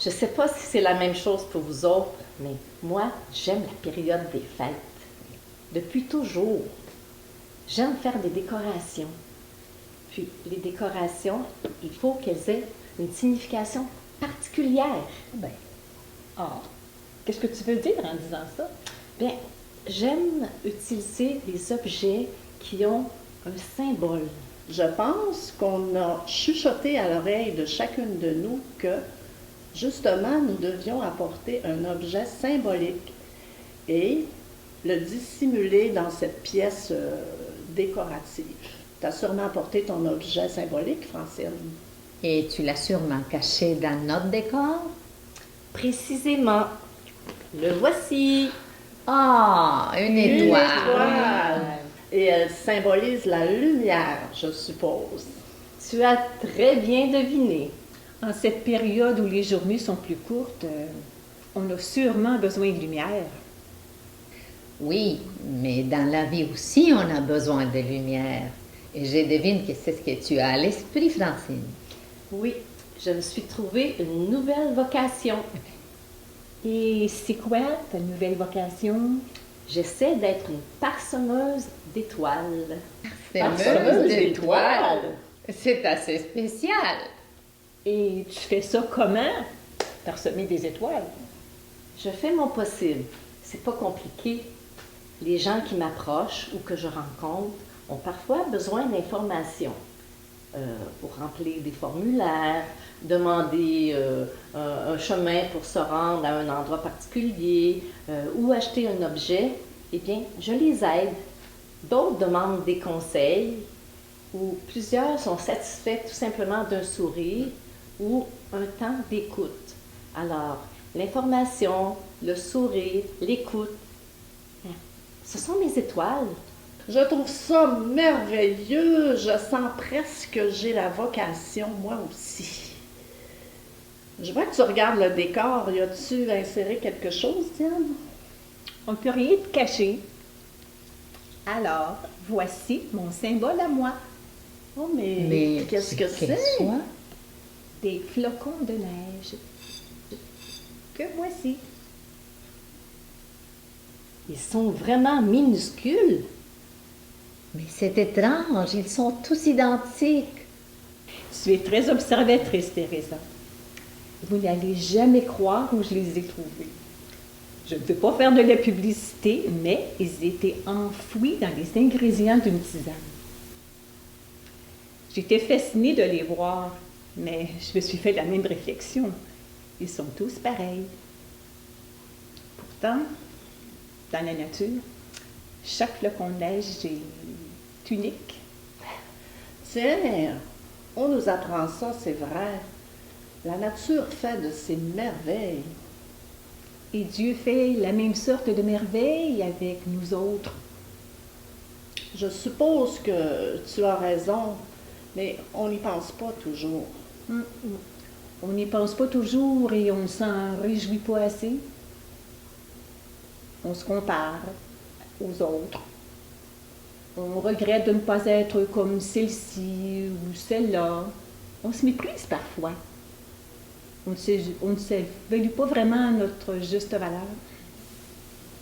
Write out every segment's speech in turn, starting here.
Je sais pas si c'est la même chose pour vous autres, mais moi, j'aime la période des fêtes. Depuis toujours. J'aime faire des décorations. Puis, les décorations, il faut qu'elles aient une signification particulière. Ben, ah, qu'est-ce que tu veux dire en disant ça? Bien, j'aime utiliser des objets qui ont un symbole. Je pense qu'on a chuchoté à l'oreille de chacune de nous que, justement, nous devions apporter un objet symbolique et le dissimuler dans cette pièce décorative. Tu as sûrement apporté ton objet symbolique, Francine. Et tu l'as sûrement caché dans notre décor? Précisément. Le voici. Ah, une étoile. Étoile. Et elle symbolise la lumière, je suppose. Tu as très bien deviné. En cette période où les journées sont plus courtes, on a sûrement besoin de lumière. Oui, mais dans la vie aussi, on a besoin de lumière. Et je devine que c'est ce que tu as à l'esprit, Francine. Oui, je me suis trouvé une nouvelle vocation. Et c'est quoi ta nouvelle vocation? J'essaie d'être une parsemeuse d'étoiles. Parsemeuse d'étoiles. C'est assez spécial. Et tu fais ça comment? Parsemer des étoiles. Je fais mon possible. C'est pas compliqué. Les gens qui m'approchent ou que je rencontre ont parfois besoin d'informations pour remplir des formulaires, demander un chemin pour se rendre à un endroit particulier ou acheter un objet. Eh bien, je les aide. D'autres demandent des conseils ou plusieurs sont satisfaits tout simplement d'un sourire ou un temps d'écoute. Alors, l'information, le sourire, l'écoute, ce sont mes étoiles. Je trouve ça merveilleux. Je sens presque que j'ai la vocation, moi aussi. Je vois que tu regardes le décor. Y a-tu inséré quelque chose, Diane? On ne peut rien te cacher. Alors, voici mon symbole à moi. Oh, mais qu'est-ce que c'est? Soit? Des flocons de neige. Que voici. Ils sont vraiment minuscules. Mais c'est étrange, ils sont tous identiques. Tu es très observatrice, Teresa. Vous n'allez jamais croire où je les ai trouvés. Je ne veux pas faire de la publicité, mais ils étaient enfouis dans les ingrédients d'une tisane. J'étais fascinée de les voir, mais je me suis fait la même réflexion. Ils sont tous pareils. Pourtant, dans la nature, chaque flocon de neige est unique. Tiens, on nous apprend ça, c'est vrai. La nature fait de ces merveilles. Et Dieu fait la même sorte de merveille avec nous autres. Je suppose que tu as raison, mais on n'y pense pas toujours. On n'y pense pas toujours et on ne s'en réjouit pas assez. On se compare aux autres. On regrette de ne pas être comme celle-ci ou celle-là. On se méprise parfois. On ne s'évalue pas vraiment notre juste valeur.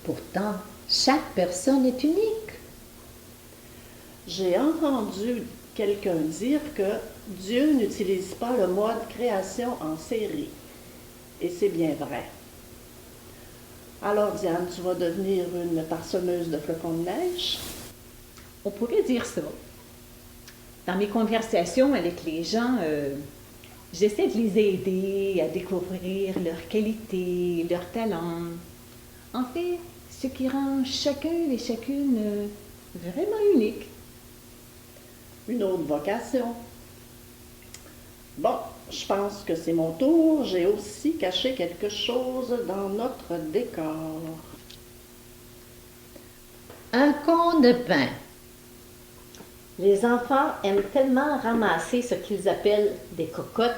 Pourtant, chaque personne est unique. J'ai entendu quelqu'un dire que Dieu n'utilise pas le mode création en série. Et c'est bien vrai. Alors, Diane, tu vas devenir une parsemeuse de flocons de neige? On pourrait dire ça. Dans mes conversations avec les gens, j'essaie de les aider à découvrir leurs qualités, leurs talents. En fait, ce qui rend chacun et chacune vraiment unique. Une autre vocation. Bon, je pense que c'est mon tour. J'ai aussi caché quelque chose dans notre décor. Un con de pain. Les enfants aiment tellement ramasser ce qu'ils appellent des cocottes,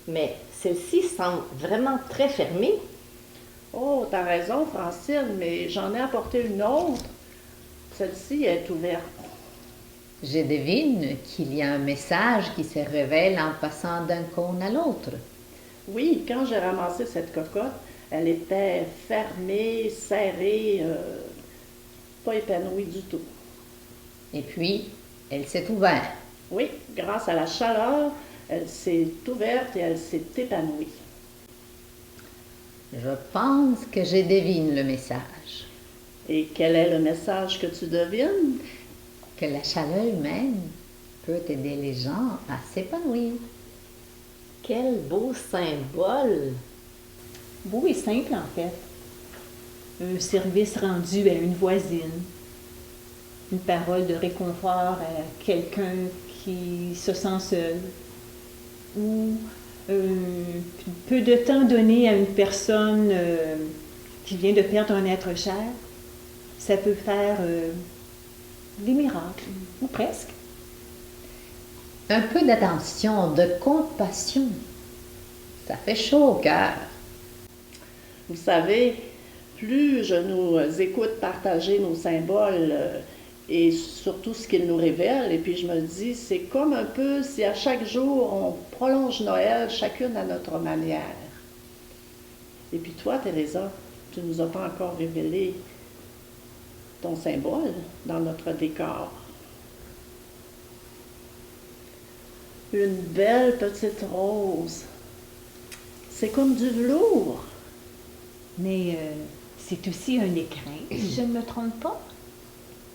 mais celle-ci semble vraiment très fermée. Oh, t'as raison, Francine, mais j'en ai apporté une autre. Celle-ci est ouverte. Je devine qu'il y a un message qui se révèle en passant d'un cône à l'autre. Oui, quand j'ai ramassé cette cocotte, elle était fermée, serrée, pas épanouie du tout. Et puis, elle s'est ouverte. Oui, grâce à la chaleur, elle s'est ouverte et elle s'est épanouie. Je pense que je devine le message. Et quel est le message que tu devines? Que la chaleur humaine peut aider les gens à s'épanouir. Quel beau symbole! Beau et simple, en fait. Un service rendu à une voisine. Une parole de réconfort à quelqu'un qui se sent seul. Ou peu de temps donné à une personne qui vient de perdre un être cher. Ça peut faire des miracles, ou presque. Un peu d'attention, de compassion. Ça fait chaud au cœur. Vous savez, plus je nous écoute partager nos symboles et surtout ce qu'ils nous révèlent, et puis je me dis, c'est comme un peu si à chaque jour on prolonge Noël chacune à notre manière. Et puis toi, Teresa, tu ne nous as pas encore révélé ton symbole dans notre décor. Une belle petite rose. C'est comme du velours. Mais c'est aussi un écrin, si je ne me trompe pas.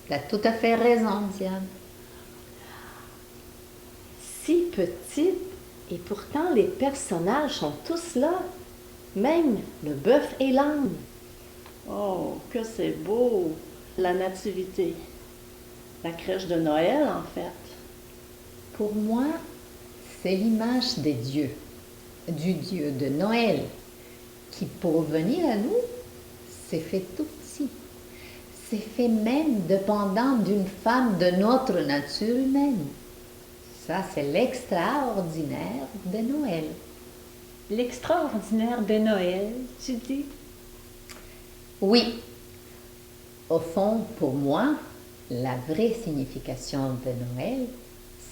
Tu as tout à fait raison, Diane. Si petite, et pourtant les personnages sont tous là, même le bœuf et l'âne. Oh, que c'est beau! La nativité. La crèche de Noël, en fait. Pour moi, c'est l'image des dieux, du Dieu de Noël, qui pour venir à nous, s'est fait tout petit. C'est fait même dépendant d'une femme de notre nature humaine. Ça, c'est l'extraordinaire de Noël. L'extraordinaire de Noël, tu dis? Oui, au fond, pour moi, la vraie signification de Noël,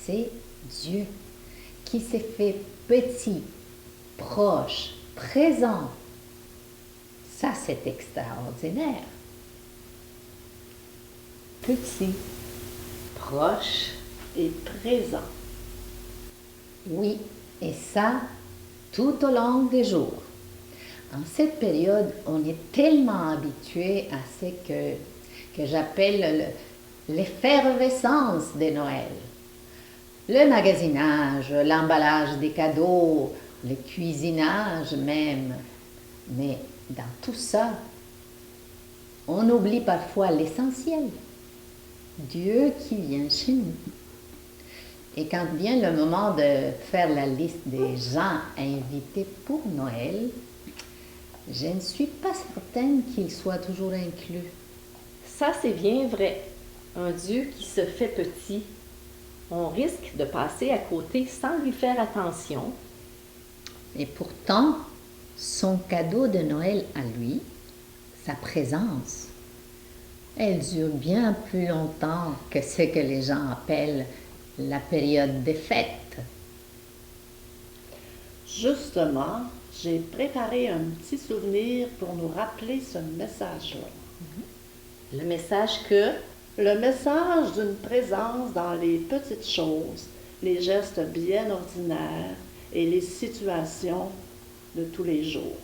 c'est Dieu qui s'est fait petit, proche, présent. Ça, c'est extraordinaire. Petit. Proche. Et présent. Oui, et ça, tout au long des jours. En cette période, on est tellement habitué à ce que j'appelle l'effervescence de Noël. Le magasinage, l'emballage des cadeaux, le cuisinage même. Mais dans tout ça, on oublie parfois l'essentiel. Dieu qui vient chez nous. Et quand vient le moment de faire la liste des gens invités pour Noël, je ne suis pas certaine qu'ils soient toujours inclus. Ça, c'est bien vrai. Un Dieu qui se fait petit, on risque de passer à côté sans lui faire attention. Et pourtant, son cadeau de Noël à lui, sa présence, elle dure bien plus longtemps que ce que les gens appellent la période des fêtes. Justement, j'ai préparé un petit souvenir pour nous rappeler ce message-là. Le message que Le message d'une présence dans les petites choses, les gestes bien ordinaires et les situations de tous les jours.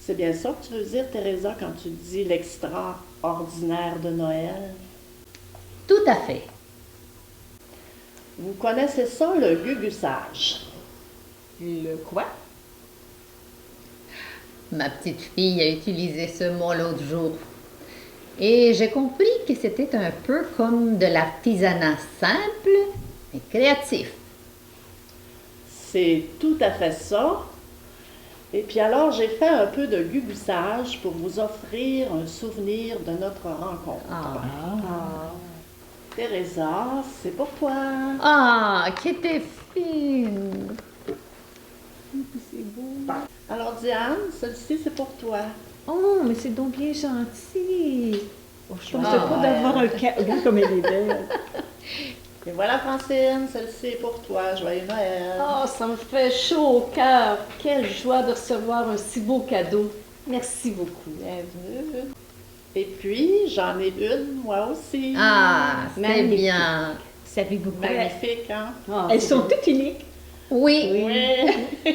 C'est bien ça que tu veux dire, Teresa, quand tu dis l'extraordinaire de Noël? Tout à fait. Vous connaissez ça, le gugussage? Le quoi? Ma petite fille a utilisé ce mot l'autre jour. Et j'ai compris que c'était un peu comme de l'artisanat simple et créatif. C'est tout à fait ça. Et puis alors, j'ai fait un peu de gugussage pour vous offrir un souvenir de notre rencontre. Teresa, c'est pour toi. Ah, qui était fine! C'est beau. Alors Diane, celle-ci c'est pour toi. Oh, mais c'est donc bien gentil. Oh, je pensais Ah, pas ouais. d'avoir un cadeau comme elle est belle. Et voilà, Francine, celle-ci est pour toi. Joyeux Noël. Oh, ça me fait chaud au cœur. Quelle joie de recevoir un si beau cadeau. Merci beaucoup. Bienvenue. Et puis, j'en ai une, moi aussi. Ah, c'est Magnifique. bien. Savez-vous quoi? Magnifique, hein? Ah, Elles c'est sont beau. toutes uniques. Oui. Oui.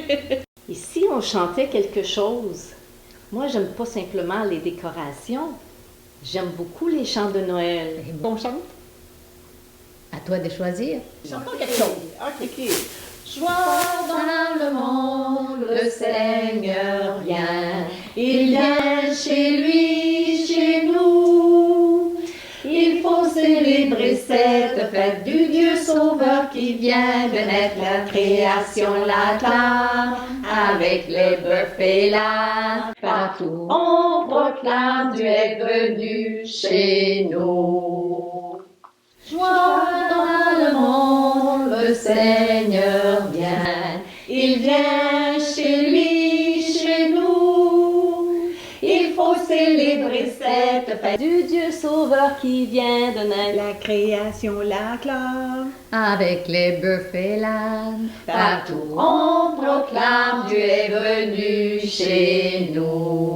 Et si on chantait quelque chose? Moi, j'aime pas simplement les décorations. J'aime beaucoup les chants de Noël. Bon chante. À toi de choisir. Chantons quelque chose. OK. Joie dans le monde, le Seigneur vient. Il vient chez lui, chez nous. Il faut célébrer cette fête du Dieu Sauveur qui vient de naître. La création l'acclame avec les bœufs et l'âne. Partout on proclame Dieu est venu chez nous. Joie dans le monde, le Seigneur vient. Il vient chez lui, chez nous. Il faut célébrer cette fête Du Dieu Sauveur qui vient de naître. La création l'acclame. avec les bœufs et l'âne. Partout on proclame Dieu est venu chez nous.